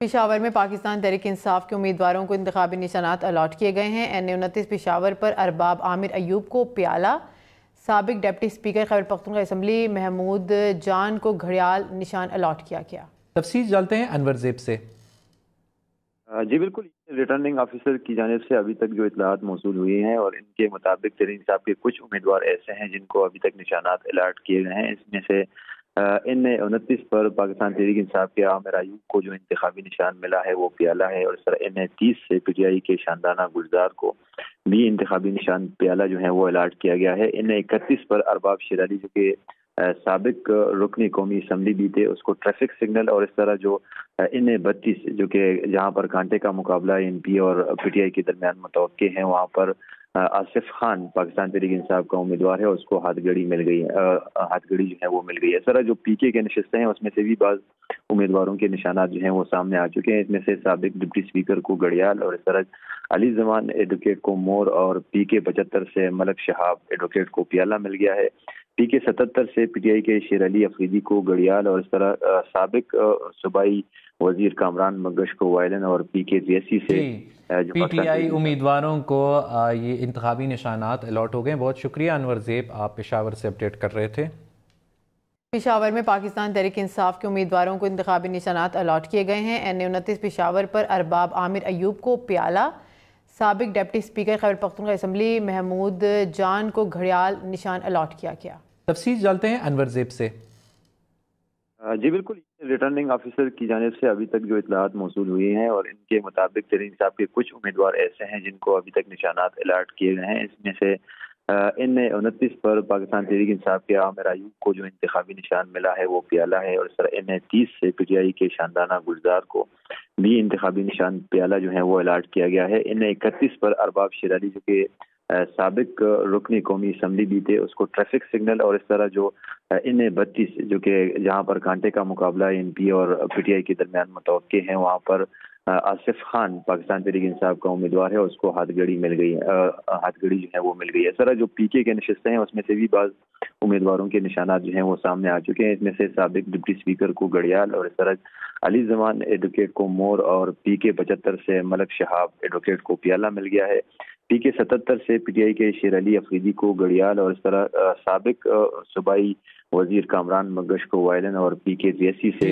پشاور میں پاکستان تحریک انصاف کے امیدواروں کو انتخابی نشانات الاٹ کیے گئے ہیں۔ این اے 29 پشاور پر ارباب عامر ایوب کو پیالہ، سابق deputy speaker Khyber Pakhtunkhwa assembly Mahmood جان کو گھڑیال نشان الاٹ کیا گیا۔ تفصیل جانتے ہیں انور زیب سے۔ جی بالکل، ریٹرننگ آفیسر کی جانب سے ابھی تک جو اطلاعات موصول ہوئی ہیں اور ان کے مطابق تحریک انصاف کے کچھ امیدوار ایسے ہیں جن کو ابھی تک نشانات الاٹ کیے گئے ہیں۔ اس میں سے این اے 29 پر پاکستان تحریک انصاف کے عامر ایوب کو جو انتخابی نشان ملا ہے وہ پیالہ ہے، اور اس طرح این اے 30 سے پی ٹی آئی کے شاندانہ گلزار کو بھی انتخابی نشان پیالہ جو ہے وہ الاٹ کیا گیا ہے۔ این اے 31 پر ارباب شیر علی جو کہ سابق رکن قومی اسمبلی بھی تھے، اس کو ٹریفک سگنل، اور اس طرح جو این اے 32 جو کہ جہاں پر کانٹے کا مقابلہ این پی اور پی ٹی آئی کے درمیان متوقع ہے، وہاں پر آصف خان پاکستان تحریک انصاف کا امیدوار ہے، اس کو ہاتھ گڑی مل گئی ہے، ہاتھ گڑی جو ہے وہ مل گئی ہے۔ اس طرح جو پی کے نشستیں ہیں اس میں سے بھی بعض امیدواروں کے نشانات جو ہیں وہ سامنے آ چکے ہیں۔ اس میں سے سابق ڈپٹی اسپیکر کو گھڑیال، اور اس طرح علی زمان ایڈوکیٹ کو مور، اور پی کے 75 سے ملک شہاب ایڈوکیٹ کو پیالہ مل گیا ہے۔ پی کے 77 سے پی ٹی آئی کے شیر علی افریدی کو گھڑیال، اور اس طرح سابق صوبائی وزیر کامران مگش کو وائلن، اور پی کے 83 سے پی ٹی آئی امیدواروں کو یہ انتخابی نشانات الاٹ ہو گئے۔ بہت شکریہ انور زیب، آپ پشاور سے اپڈیٹ کر رہے تھے۔ پشاور میں پاکستان تحریک انصاف کے امیدواروں کو انتخابی نشانات الاٹ کیے گئے ہیں۔ این اے 29 پشاور پر ارباب عامر ایوب کو پیالہ، سابق deputy speaker Khyber Pakhtunkhwa assembly Mahmood جان کو گھڑیال نشان الاٹ کیا گیا۔ تفصیل جانتے ہیں انور زیب سے۔ جی بالکل، ریٹرننگ آفیسر کی جانب سے ابھی تک جو اطلاعات موصول ہوئی ہیں اور ان کے مطابق تحریک انصاف کے کچھ امیدوار ایسے ہیں جن کو ابھی تک نشانات الاٹ کیے گئے ہیں۔ اس میں سے این اے 29 پر پاکستان تحریک انصاف کے عامر ایوب کو جو انتخابی نشان ملا ہے وہ پیالہ ہے، اور اس طرح این اے 30 سے پی ٹی آئی کے شاندانہ گلزار کو بھی انتخابی نشان پیالہ جو ہے وہ الاٹ کیا گیا ہے۔ این اے 31 پر ارباب شیر علی جو کہ سابق رکن قومی اسمبلی بھی تھے، اس کو ٹریفک سگنل، اور اس طرح جو این اے 32 جو کہ جہاں پر کانٹے کا مقابلہ این پی اور پی ٹی آئی کے درمیان متوقع ہے، وہاں پر آصف خان پاکستان تحریک انصاف کا امیدوار ہے، اس کو ہاتھ گڑی مل گئی ہے، ہاتھ گڑی جو ہے وہ مل گئی ہے۔ اس طرح جو پی کے نشستیں ہیں اس میں سے بھی بعض امیدواروں کے نشانات جو ہیں وہ سامنے آ چکے ہیں۔ اس میں سے سابق ڈپٹی اسپیکر کو گھڑیال، اور اس طرح علی زمان ایڈوکیٹ کو مور، اور پی کے 75 سے ملک شہاب ایڈوکیٹ کو پیالہ مل گیا ہے۔ پی کے 77 سے پی ٹی آئی کے شیر علی افریدی کو گھڑیال، اور اس طرح سابق صوبائی وزیر کامران مگش کو وائلن، اور پی کے 83 سے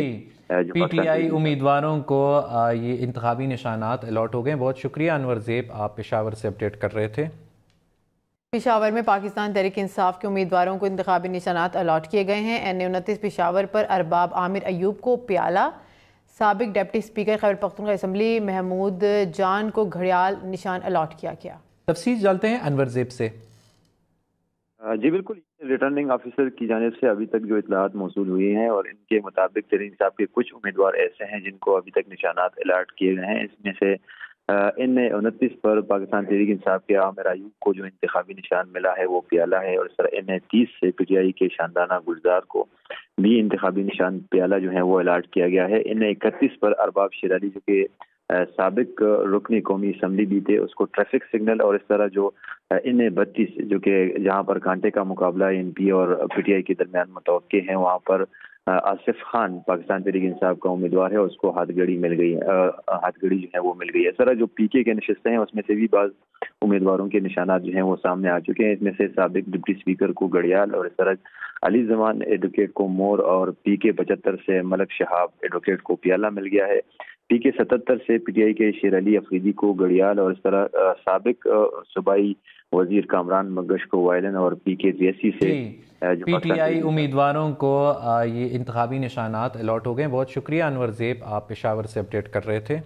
پی ٹی آئی امیدواروں کو یہ انتخابی نشانات الاٹ ہو گئے۔ بہت شکریہ انور زیب، آپ پشاور سے اپڈیٹ کر رہے تھے۔ جی بالکل، ریٹرننگ آفیسر کی جانب سے ابھی تک جو اطلاعات موصول ہوئی ہیں اور ان کے مطابق تحریک انصاف کے کچھ امیدوار ایسے ہیں جن کو ابھی تک نشانات الاٹ کیے گئے ہیں۔ اس میں سے این اے 29 پر پاکستان تحریک انصاف کے عامر ایوب کو جو انتخابی نشان ملا ہے وہ پیالہ ہے، اور اس طرح سابق صوبائی وزیر کامران مگش کو وائلن، اور پی کے 83 سے پی ٹی آئی امیدواروں کو یہ انتخابی نشانات الاٹ ہو گئے۔ بہت شکریہ انور زیب، آپ پشاور سے اپڈیٹ کر رہے تھے۔ پشاور میں پاکستان تحریک انصاف کے امیدواروں کو انتخابی نشانات الاٹ کیے گئے ہیں۔ این اے 29 پشاور پر ارباب عامر ایوب کو پیالہ، سابق deputy speaker Khyber Pakhtunkhwa assembly Mahmood جان کو گھڑیال نشان الاٹ کیا گیا۔ تفصیل جانتے ہیں انور زیب سے۔ جی بالکل، ریٹرننگ آفیسر کی جانب سے ابھی تک جو اطلاعات موصول ہوئی ہیں اور ان کے مطابق تحریک انصاف کے کچھ امیدوار ایسے ہیں جن کو ابھی تک نشانات الاٹ کیے گئے ہیں۔ اس میں سے این اے 29 پر پاکستان تحریک انصاف کے عامر ایوب کو جو انتخابی نشان ملا ہے وہ پیالہ ہے، اور اس طرح این اے 30 سے پی ٹی آئی کے شاندانہ گلزار کو بھی انتخابی نشان پیالہ جو ہے وہ الاٹ کیا گیا ہے۔ این اے 31 پر ارباب شیر علی جو کہ سابق رکن قومی اسمبلی بھی تھے، اس کو ٹریفک سگنل، اور اس طرح جو این اے 32 جو کہ جہاں پر کانٹے کا مقابلہ این پی اور پی ٹی آئی کے درمیان متوقع ہے، وہاں پر آصف خان پاکستان تحریک انصاف کا امیدوار ہے، اس کو ہاتھ گڑی مل گئی ہے، ہاتھ گڑی جو ہے وہ مل گئی ہے۔ اس طرح جو پی کے نشستیں ہیں اس میں سے بھی بعض امیدواروں کے نشانات جو ہیں وہ سامنے آ چکے ہیں۔ اس میں سے سابق ڈپٹی اسپیکر کو گھڑیال، اور اس طرح علی زمان ایڈوکیٹ کو مور، اور پی کے 75 سے ملک شہاب ایڈوکیٹ کو پیالہ مل گیا ہے۔ پی کے 77 سے پی ٹی آئی کے شیر علی افریدی کو گھڑیال، اور اس طرح سابق صوبائی وزیر کامران مگش کو وائلن، اور پی کے 83 سے پی ٹی آئی امیدواروں کو یہ انتخابی نشانات الاٹ ہو گئے۔ بہت شکریہ انور زیب، آپ پشاور سے اپڈیٹ کر رہے تھے۔